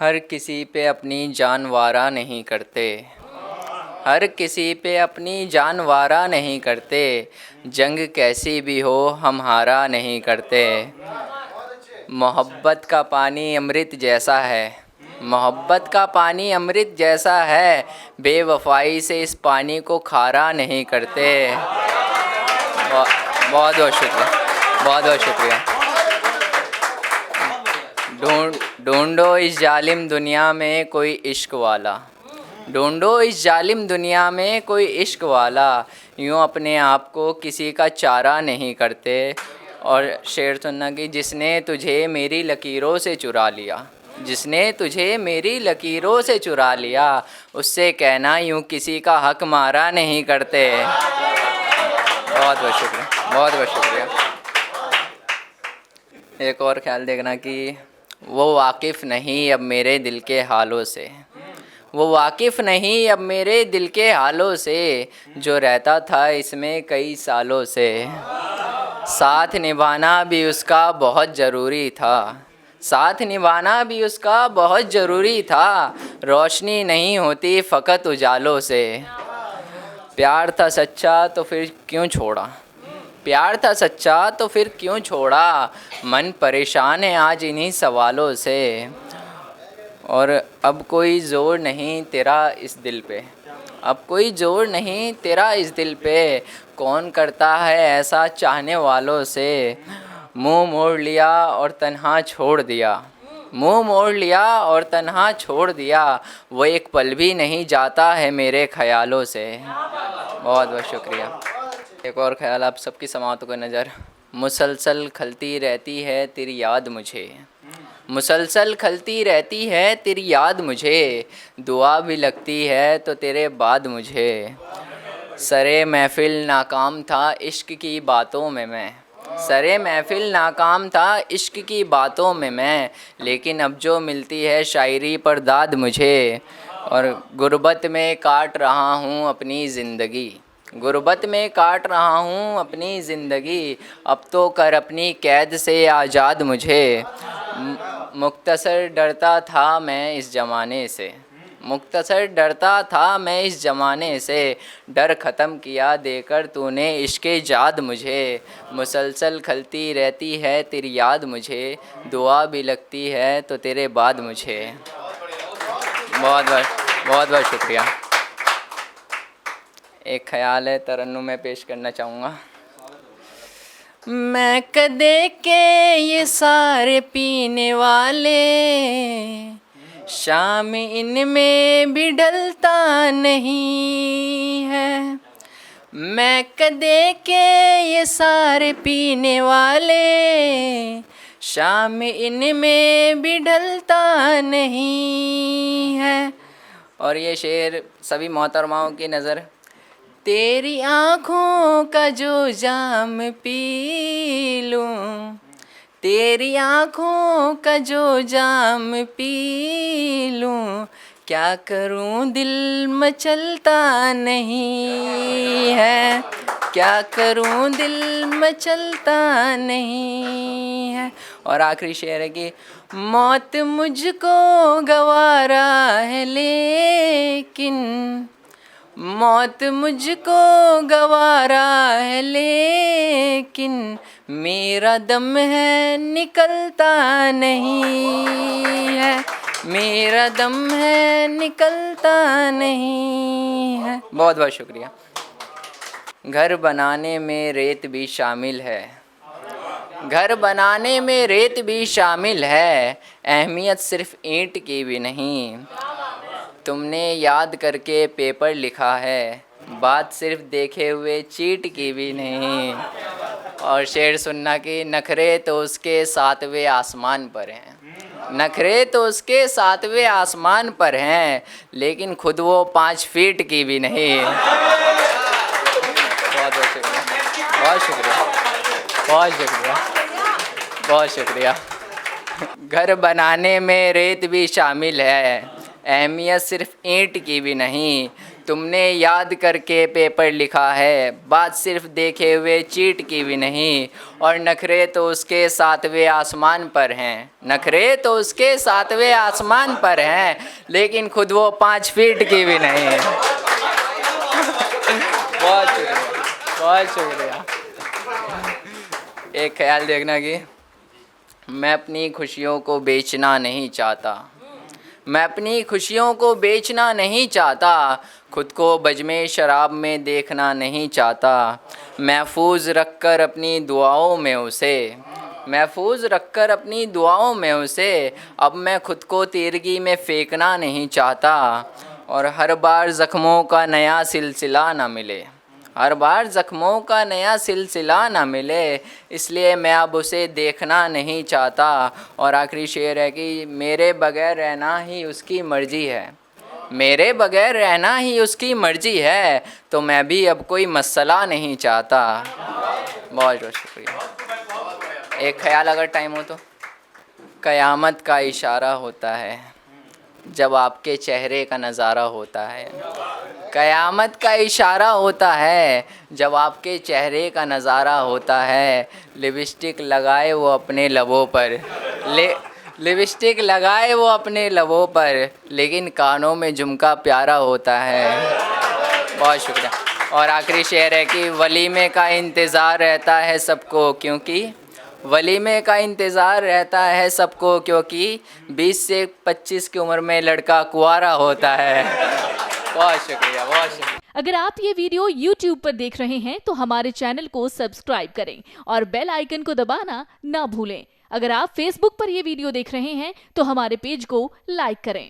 हर किसी पे अपनी जान वारा नहीं करते, हर किसी पे अपनी जान वारा नहीं करते, जंग कैसी भी हो हम हारा नहीं करते। मोहब्बत का पानी अमृत जैसा है, मोहब्बत का पानी अमृत जैसा है, बेवफाई से इस पानी को खारा नहीं करते। बहुत बहुत शुक्रिया, बहुत बहुत शुक्रिया। ढूंढो इस जालिम दुनिया में कोई इश्क वाला, ढूंढो इस जालिम दुनिया में कोई इश्क वाला, यूँ अपने आप को किसी का चारा नहीं करते। और शेर सुनना कि जिसने तुझे मेरी लकीरों से चुरा लिया, जिसने तुझे मेरी लकीरों से चुरा लिया, उससे कहना यूँ किसी का हक मारा नहीं करते। बहुत बहुत शुक्रिया, बहुत बहुत शुक्रिया। एक और ख्याल देखना कि वो वाकिफ़ नहीं अब मेरे दिल के हालों से, वो वाकिफ़ नहीं अब मेरे दिल के हालों से, जो रहता था इसमें कई सालों से। साथ निभाना भी उसका बहुत ज़रूरी था, साथ निभाना भी उसका बहुत ज़रूरी था, रोशनी नहीं होती फ़कत उजालों से। प्यार था सच्चा तो फिर क्यों छोड़ा, प्यार था सच्चा तो फिर क्यों छोड़ा, मन परेशान है आज इन्हीं सवालों से। और अब कोई ज़ोर नहीं तेरा इस दिल पे, अब कोई ज़ोर नहीं तेरा इस दिल पे, कौन करता है ऐसा चाहने वालों से। मुंह मोड़ लिया और तन्हा छोड़ दिया, मुंह मोड़ लिया और तन्हा छोड़ दिया, वो एक पल भी नहीं जाता है मेरे ख़यालों से। बहुत बहुत शुक्रिया। एक और ख्याल आप सबकी समातों को नज़र। मुसलसल खलती रहती है तेरी याद मुझे, मुसलसल खलती रहती है तेरी याद मुझे, दुआ भी लगती है तो तेरे बाद मुझे। सरे महफ़िल नाकाम था इश्क की बातों में मैं, सरे महफ़िल नाकाम था इश्क की बातों में मैं, लेकिन अब जो मिलती है शायरी पर दाद मुझे। और गुर्बत में काट रहा हूँ अपनी ज़िंदगी, गुर्बत में काट रहा हूँ अपनी ज़िंदगी, अब तो कर अपनी कैद से आज़ाद मुझे। मुख्तसर डरता था मैं इस ज़माने से, मुख्तसर डरता था मैं इस ज़माने से, डर ख़त्म किया देकर तूने इश्क़े जाद मुझे। मुसलसल खलती रहती है तेरी याद मुझे, दुआ भी लगती है तो तेरे बाद मुझे। बहुत बहुत बहुत बहुत शुक्रिया। एक ख़याल है तरन्नुम में पेश करना चाहूँगा। मैं कदे के ये सारे पीने वाले, शाम इनमें भी ढलता नहीं है। मैं कदे के ये सारे पीने वाले, शाम इनमें भी ढलता नहीं है। और ये शेर सभी मोहतरमाओं की नज़र। तेरी आँखों का जो जाम पी लूँ, तेरी आँखों का जो जाम पी लूँ, क्या करूँ दिल मचलता नहीं है, क्या करूँ दिल मचलता नहीं है। और आखिरी शेर है कि मौत मुझको गवारा है लेकिन, मौत मुझको गवारा है लेकिन, मेरा दम है निकलता नहीं है, मेरा दम है निकलता नहीं है। बहुत बहुत शुक्रिया। घर बनाने में रेत भी शामिल है, घर बनाने में रेत भी शामिल है, अहमियत सिर्फ़ ईंट की भी नहीं। तुमने याद करके पेपर लिखा है, बात सिर्फ़ देखे हुए चीट की भी नहीं। और शेर सुनना कि नखरे तो उसके सातवें आसमान पर हैं, नखरे तो उसके सातवें आसमान पर हैं, लेकिन खुद वो 5 फीट की भी नहीं। बहुत बहुत शुक्रिया, बहुत शुक्रिया, बहुत शुक्रिया, बहुत शुक्रिया। घर बनाने में रेत भी शामिल है, अहमियत सिर्फ़ ईंट की भी नहीं। तुमने याद करके पेपर लिखा है, बात सिर्फ देखे हुए चीट की भी नहीं। और नखरे तो उसके 7वें आसमान पर हैं, नखरे तो उसके 7वें आसमान पर हैं, लेकिन खुद वो 5 फीट की भी नहीं है। बहुत शुक्रिया, बहुत शुक्रिया। एक ख्याल देखना कि मैं अपनी खुशियों को बेचना नहीं चाहता, मैं अपनी खुशियों को बेचना नहीं चाहता, खुद को बज़्म शराब में देखना नहीं चाहता। महफूज रखकर अपनी दुआओं में उसे, महफूज रखकर अपनी दुआओं में उसे, अब मैं खुद को तीरगी में फेंकना नहीं चाहता। और हर बार ज़ख्मों का नया सिलसिला ना मिले, हर बार ज़ख्मों का नया सिलसिला ना मिले, इसलिए मैं अब उसे देखना नहीं चाहता। और आखिरी शेर है कि मेरे बग़ैर रहना ही उसकी मर्ज़ी है, मेरे बग़ैर रहना ही उसकी मर्ज़ी है, तो मैं भी अब कोई मसला नहीं चाहता। बहुत बहुत शुक्रिया। एक ख्याल अगर टाइम हो तो, क़यामत का इशारा होता है जब आपके चेहरे का नज़ारा होता है, क़यामत का इशारा होता है जब आपके चेहरे का नज़ारा होता है। लिपस्टिक लगाए वो अपने लबों पर, लिपस्टिक लगाए वो अपने लबों पर, लेकिन कानों में झुमका प्यारा होता है। बहुत शुक्रिया। और आखिरी शेर है कि वलीमे का इंतज़ार रहता है सबको, क्योंकि वलीमे का इंतज़ार रहता है सबको, क्योंकि 20 से 25 की उम्र में लड़का कुंवारा होता है। बहुत शुक्रिया, बहुत शुक्रिया। अगर आप ये वीडियो YouTube पर देख रहे हैं तो हमारे चैनल को सब्सक्राइब करें और बेल आइकन को दबाना ना भूलें। अगर आप Facebook पर ये वीडियो देख रहे हैं तो हमारे पेज को लाइक करें।